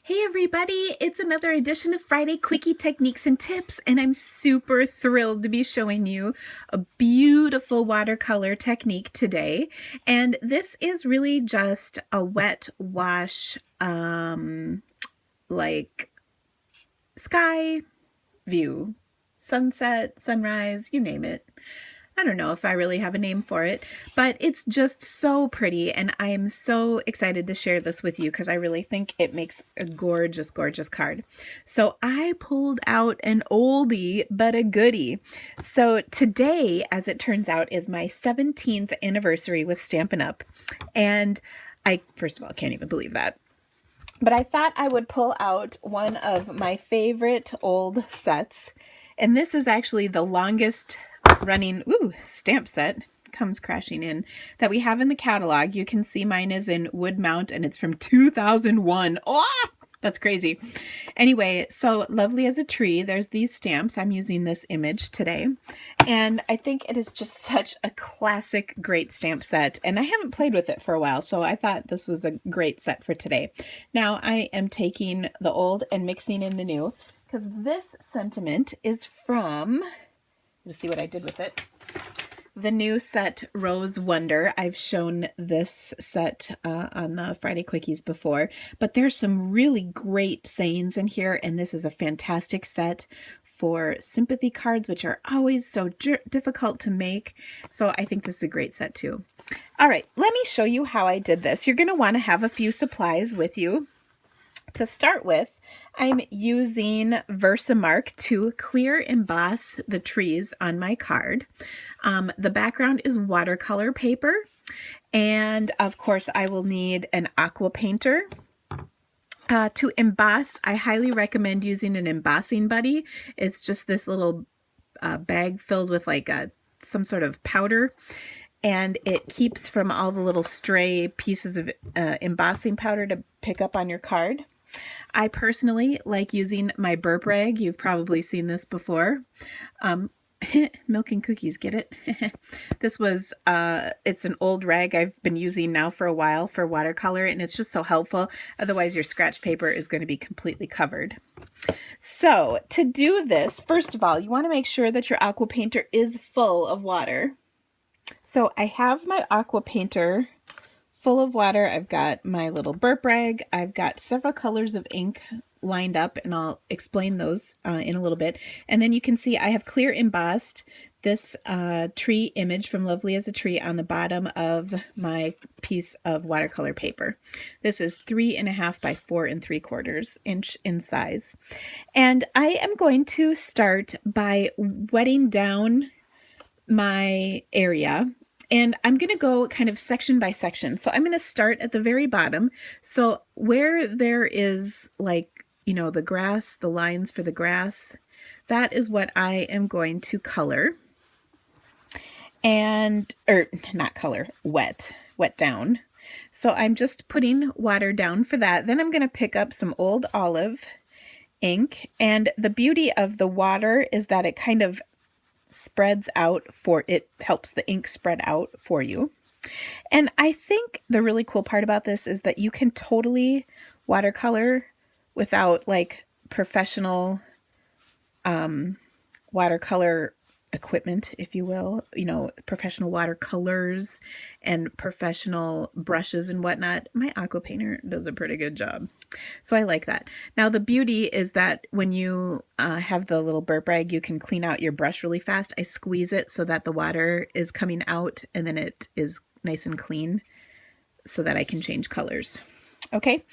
Hey everybody, it's another edition of Friday Quickie Techniques and Tips, and I'm super thrilled to be showing you a beautiful watercolor technique today. And this is really just a wet wash, like sky view, sunset, sunrise, you name it. I don't know if I really have a name for it, but it's just so pretty, and I am so excited to share this with you because I really think it makes a gorgeous, gorgeous card. So I pulled out an oldie but a goodie. So today, as it turns out, is my 17th anniversary with Stampin' Up! And first of all, can't even believe that. But I thought I would pull out one of my favorite old sets. And this is actually the longest running stamp set, comes crashing in, that we have in the catalog. You can see mine is in wood mount and it's from 2001. Oh, that's crazy. Anyway, so Lovely as a Tree, there's these stamps. I'm using this image today. And I think it is just such a classic, great stamp set. And I haven't played with it for a while, so I thought this was a great set for today. Now I am taking the old and mixing in the new, because this sentiment is from, let's see what I did with it. The new set, Rose Wonder. I've shown this set on the Friday Quickies before, but there's some really great sayings in here, and this is a fantastic set for sympathy cards, which are always so difficult to make. So I think this is a great set too. All right, let me show you how I did this. You're going to want to have a few supplies with you. To start with, I'm using Versamark to clear emboss the trees on my card. The background is watercolor paper, and of course I will need an aqua painter. To emboss, I highly recommend using an embossing buddy. It's just this little bag filled with like some sort of powder, and it keeps from all the little stray pieces of embossing powder to pick up on your card. I personally like using my burp rag. You've probably seen this before. Milk and cookies, get it? This was, it's an old rag I've been using now for a while for watercolor, and it's just so helpful. Otherwise, your scratch paper is going to be completely covered. So to do this, first of all, you want to make sure that your aqua painter is full of water. So I have my aqua painter full of water. I've got my little burp rag. I've got several colors of ink lined up, and I'll explain those in a little bit. And then you can see I have clear embossed this tree image from Lovely as a Tree on the bottom of my piece of watercolor paper. This is 3.5 by 4 3/4 inch in size. And I am going to start by wetting down my area. And I'm going to go kind of section by section. So I'm going to start at the very bottom. So where there is like, you know, the grass, the lines for the grass, that is what I am going to color. And, or not color, wet down. So I'm just putting water down for that. Then I'm going to pick up some old olive ink. And the beauty of the water is that it kind of spreads out it helps the ink spread out for you. And I think the really cool part about this is that you can totally watercolor without like professional watercolor equipment, if you will, you know, professional watercolors and professional brushes and whatnot. My aqua painter does a pretty good job. So I like that. Now the beauty is that when you have the little burp rag, you can clean out your brush really fast. I squeeze it so that the water is coming out and then it is nice and clean so that I can change colors. Okay,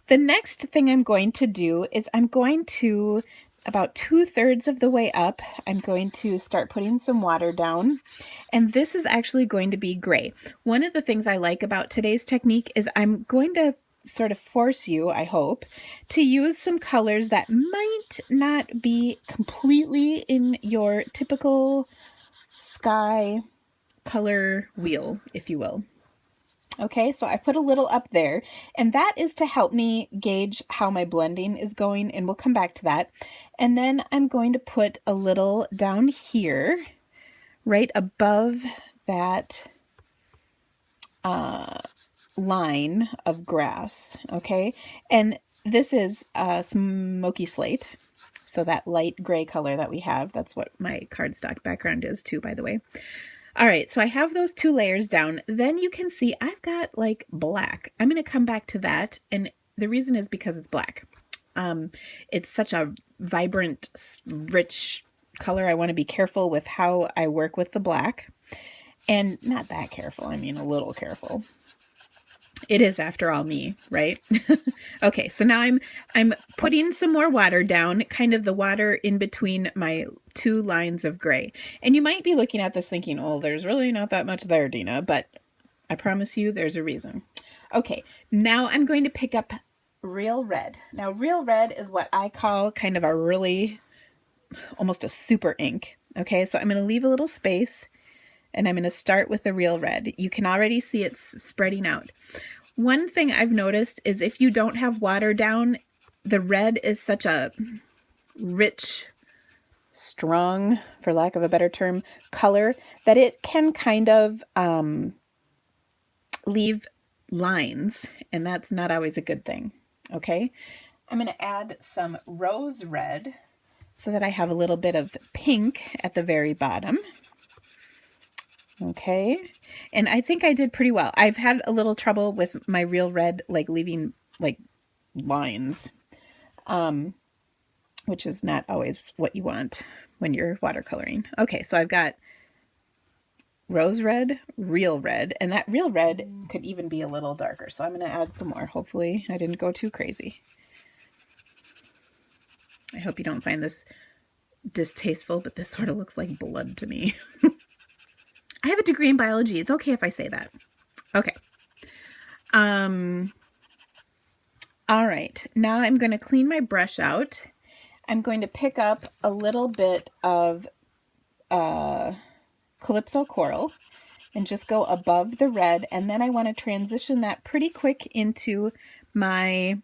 the next thing I'm going to do is I'm going to, about 2/3 of the way up, I'm going to start putting some water down. And this is actually going to be gray. One of the things I like about today's technique is I'm going to sort of force you, I hope, to use some colors that might not be completely in your typical sky color wheel, if you will. Okay, so I put a little up there, and that is to help me gauge how my blending is going, and we'll come back to that. And then I'm going to put a little down here, right above that line of grass, okay? And This is smoky slate. So that light gray color that we have, that's what my cardstock background is too, by the way. All right, so I have those 2 layers down. Then you can see I've got like black. I'm going to come back to that. And the reason is because it's black. It's such a vibrant, rich color. I want to be careful with how I work with the black. And not that careful, I mean a little careful. It is, after all, me, right? Okay, so now I'm putting some more water down, kind of the water in between my 2 lines of gray. And you might be looking at this thinking, oh, there's really not that much there, Dina, but I promise you there's a reason. Okay, now I'm going to pick up Real Red. Now, Real Red is what I call kind of a really, almost a super ink. Okay, so I'm going to leave a little space, and I'm going to start with the Real Red. You can already see it's spreading out. One thing I've noticed is if you don't have water down, the red is such a rich, strong, for lack of a better term, color that it can kind of leave lines, and that's not always a good thing. Okay, I'm going to add some rose red so that I have a little bit of pink at the very bottom. Okay, and I think I did pretty well. I've had a little trouble with my Real Red, like leaving like lines, which is not always what you want when you're watercoloring. Okay, so I've got Rose Red, Real Red, and that Real Red could even be a little darker. So I'm going to add some more. Hopefully I didn't go too crazy. I hope you don't find this distasteful, but this sort of looks like blood to me. I have a degree in biology. It's okay if I say that. Okay. All right. Now I'm going to clean my brush out. I'm going to pick up a little bit of Calypso Coral and just go above the red. And then I want to transition that pretty quick into my,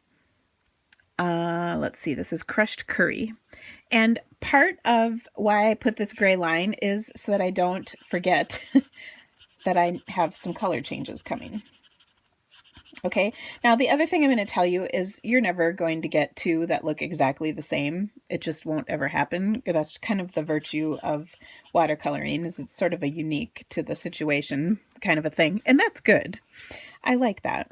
let's see, this is Crushed Curry. And part of why I put this gray line is so that I don't forget that I have some color changes coming. Okay, now the other thing I'm going to tell you is you're never going to get 2 that look exactly the same. It just won't ever happen. That's kind of the virtue of watercoloring, is it's sort of a unique to the situation kind of a thing. And that's good. I like that.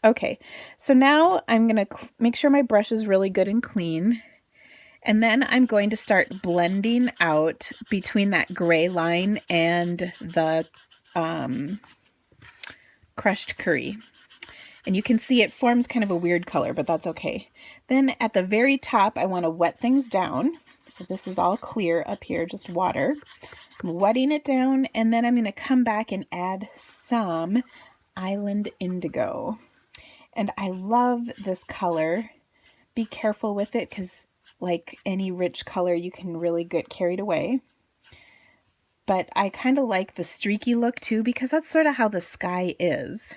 Okay, so now I'm going to make sure my brush is really good and clean. And then I'm going to start blending out between that gray line and the Crushed Curry. And you can see it forms kind of a weird color, but that's okay. Then at the very top, I want to wet things down. So this is all clear up here, just water. I'm wetting it down, and then I'm going to come back and add some Island Indigo. And I love this color. Be careful with it, because like any rich color, you can really get carried away. But I kind of like the streaky look too, because that's sort of how the sky is.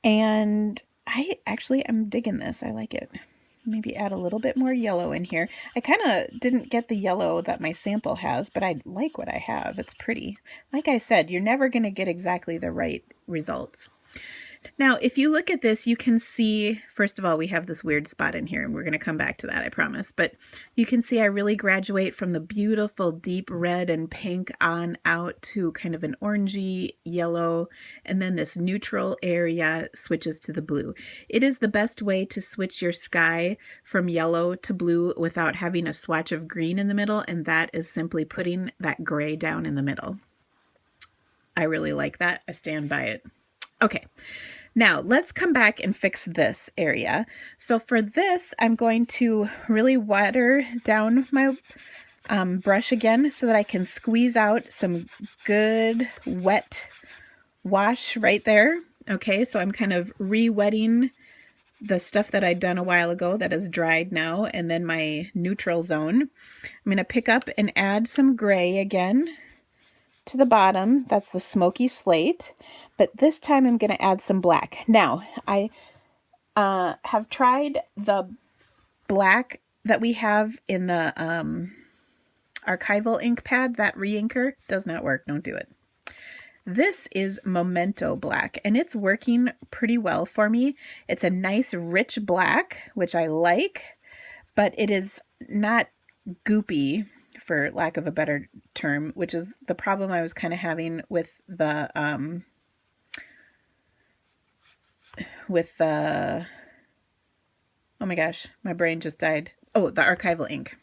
And I'm digging this. I like it. Maybe add a little bit more yellow in here. I kind of didn't get the yellow that my sample has, but I like what I have. It's pretty. Like I said, you're never going to get exactly the right results. Now, if you look at this, you can see, first of all, we have this weird spot in here, and we're going to come back to that, I promise. But you can see I really graduate from the beautiful deep red and pink on out to kind of an orangey yellow, and then this neutral area switches to the blue. It is the best way to switch your sky from yellow to blue without having a swatch of green in the middle, and that is simply putting that gray down in the middle. I really like that. I stand by it. Okay, now let's come back and fix this area. So for this, I'm going to really water down my brush again so that I can squeeze out some good wet wash right there. Okay, so I'm kind of re-wetting the stuff that I'd done a while ago that is dried now, and then my neutral zone. I'm going to pick up and add some gray again to the bottom. That's the smoky slate. But this time I'm going to add some black. Now, I have tried the black that we have in the archival ink pad. That re-inker does not work. Don't do it. This is Memento Black, and it's working pretty well for me. It's a nice rich black, which I like, but it is not goopy, for lack of a better term, which is the problem I was kind of having with the oh my gosh, my brain just died. Oh, the archival ink.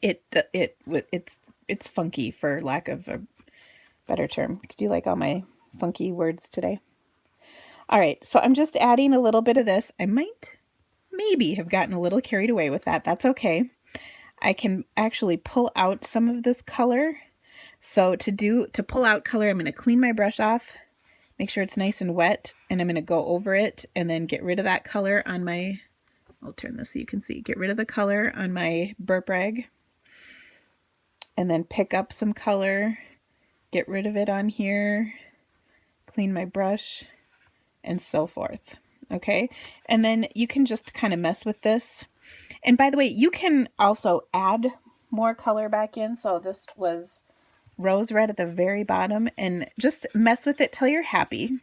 It's funky, for lack of a better term. Do you like all my funky words today? All right, so I'm just adding a little bit of this. I might maybe have gotten a little carried away with that. That's okay. I can actually pull out some of this color. So to pull out color, I'm going to clean my brush off, make sure it's nice and wet, and I'm going to go over it and then get rid of that color on my, I'll turn this so you can see, get rid of the color on my burp rag, and then pick up some color, get rid of it on here, clean my brush, and so forth. Okay, and then you can just kind of mess with this. And by the way, you can also add more color back in. So this was rose red at the very bottom, and just mess with it till you're happy.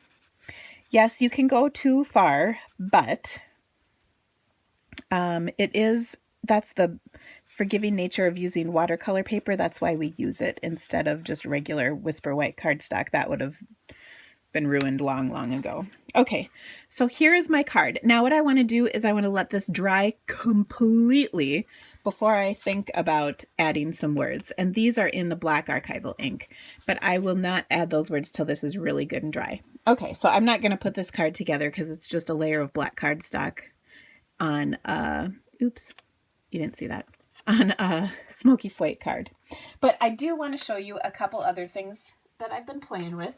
Yes, you can go too far, but that's the forgiving nature of using watercolor paper. That's why we use it instead of just regular Whisper White cardstock. That would have been ruined long, long ago. Okay, so here is my card. Now what I want to do is I want to let this dry completely before I think about adding some words. And these are in the black archival ink, but I will not add those words till this is really good and dry. Okay, so I'm not going to put this card together because it's just a layer of black cardstock on, oops, you didn't see that, on a smoky slate card. But I do want to show you a couple other things that I've been playing with.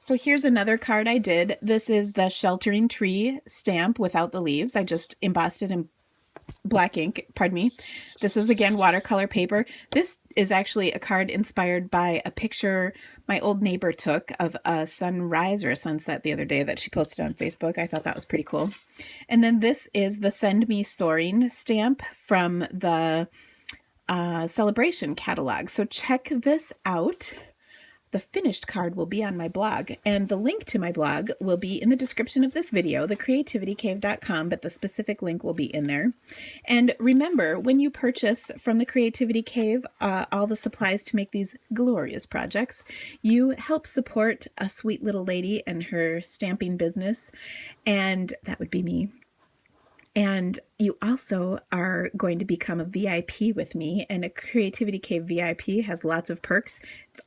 So here's another card I did. This is the Sheltering Tree stamp without the leaves. I just embossed it in black ink, pardon me. This is again watercolor paper. This is actually a card inspired by a picture my old neighbor took of a sunrise or a sunset the other day that she posted on Facebook. I thought that was pretty cool. And then this is the Send Me Soaring stamp from the Celebration catalog. So check this out. The finished card will be on my blog, and the link to my blog will be in the description of this video, thecreativitycave.com, but the specific link will be in there. And remember, when you purchase from the Creativity Cave all the supplies to make these glorious projects, you help support a sweet little lady and her stamping business, and that would be me. And you also are going to become a VIP with me, and a Creativity Cave VIP has lots of perks.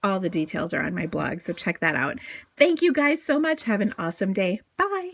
All the details are on my blog, so check that out. Thank you guys so much. Have an awesome day. Bye.